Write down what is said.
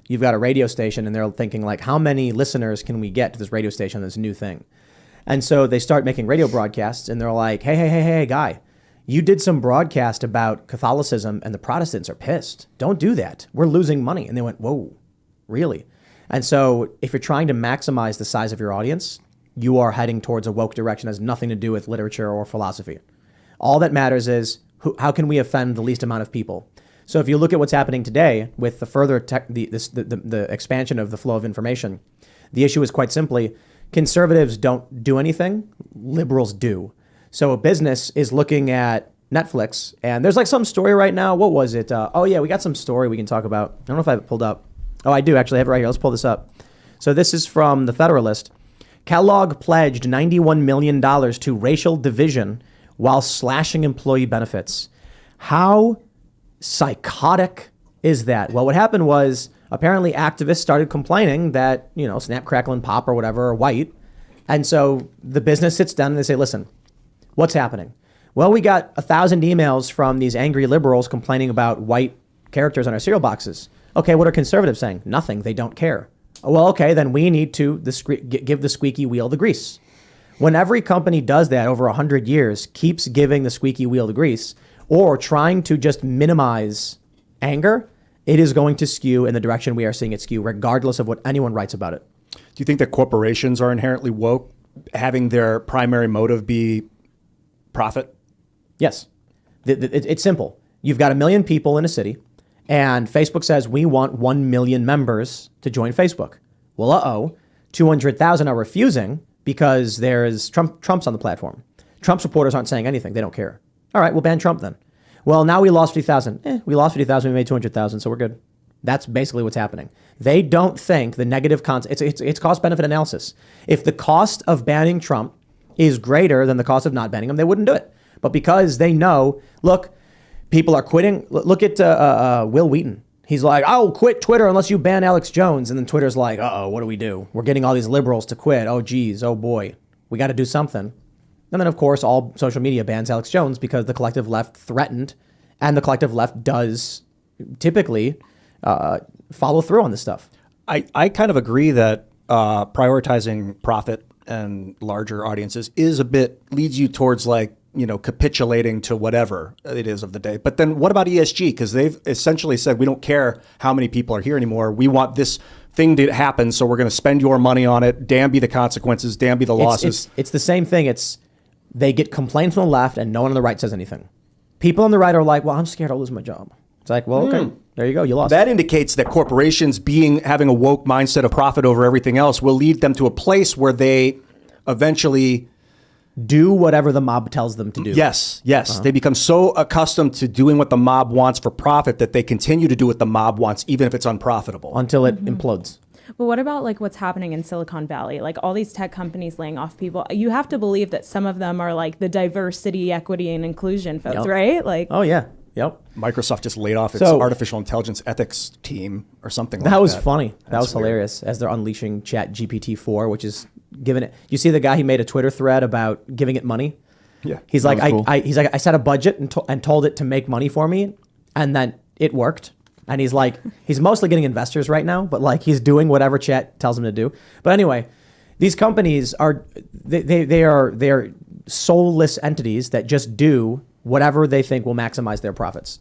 you've got a radio station and they're thinking like, how many listeners can we get to this radio station, this new thing? And so they start making radio broadcasts and they're like, hey, guy, you did some broadcast about Catholicism and the Protestants are pissed. Don't do that. We're losing money. And they went, whoa, really? And so if you're trying to maximize the size of your audience, you are heading towards a woke direction that has nothing to do with literature or philosophy. All that matters is how can we offend the least amount of people? So if you look at what's happening today with the further the expansion of the flow of information, the issue is quite simply conservatives don't do anything, liberals do. So a business is looking at Netflix and there's like some story right now. What was it? We got some story we can talk about. I don't know if I have it pulled up. Oh, I do actually have it right here. Let's pull this up. So this is from the Federalist. Kellogg pledged $91 million to racial division while slashing employee benefits. How psychotic is that? Well, what happened was apparently activists started complaining that, Snap, Crackle, and Pop or whatever are white. And so the business sits down and they say, listen, what's happening? Well, we got 1,000 emails from these angry liberals complaining about white characters on our cereal boxes. Okay, what are conservatives saying? Nothing. They don't care. Well, okay, then we need to give the squeaky wheel the grease. When every company does that over 100 years, keeps giving the squeaky wheel the grease, or trying to just minimize anger, it is going to skew in the direction we are seeing it skew, regardless of what anyone writes about it. Do you think that corporations are inherently woke, having their primary motive be profit? Yes. It's simple. You've got 1 million people in a city, and Facebook says we want 1 million members to join Facebook. Well, 200,000 are refusing because there's Trump's on the platform. Trump supporters aren't saying anything. They don't care. All right, we'll ban Trump then. Well, now we lost 50,000. We lost 50,000. We made 200,000, so we're good. That's basically what's happening. They don't think the negative it's cost-benefit analysis. If the cost of banning Trump is greater than the cost of not banning him, they wouldn't do it. But because they know, look, people are quitting. Look at Will Wheaton. He's like, I'll quit Twitter unless you ban Alex Jones. And then Twitter's like, what do we do? We're getting all these liberals to quit. Oh, geez. Oh, boy. We got to do something. And then, of course, all social media bans Alex Jones because the collective left threatened, and the collective left does typically follow through on this stuff. I kind of agree that prioritizing profit and larger audiences leads you towards capitulating to whatever it is of the day. But then what about ESG? Because they've essentially said, we don't care how many people are here anymore. We want this thing to happen, so we're going to spend your money on it. Damn be the consequences. Damn be the losses. It's the same thing. They get complaints from the left and no one on the right says anything. People on the right are like, well, I'm scared I'll lose my job. It's like, well, okay, there you go. You lost. That indicates that corporations having a woke mindset of profit over everything else will lead them to a place where they eventually do whatever the mob tells them to do. Yes. Uh-huh. They become so accustomed to doing what the mob wants for profit that they continue to do what the mob wants, even if it's unprofitable. Until it implodes. But what about what's happening in Silicon Valley? All these tech companies laying off people. You have to believe that some of them are the diversity, equity, and inclusion folks, right? Oh, yeah. Yep. Microsoft just laid off its artificial intelligence ethics team or something like that. That was funny. That was hilarious as they're unleashing Chat GPT-4, which is giving it. You see the guy, he made a Twitter thread about giving it money. Yeah. He's like, I set a budget and told it to make money for me. And then it worked. And he's like, he's mostly getting investors right now, but he's doing whatever Chat tells him to do. But anyway, these companies are soulless entities that just do whatever they think will maximize their profits.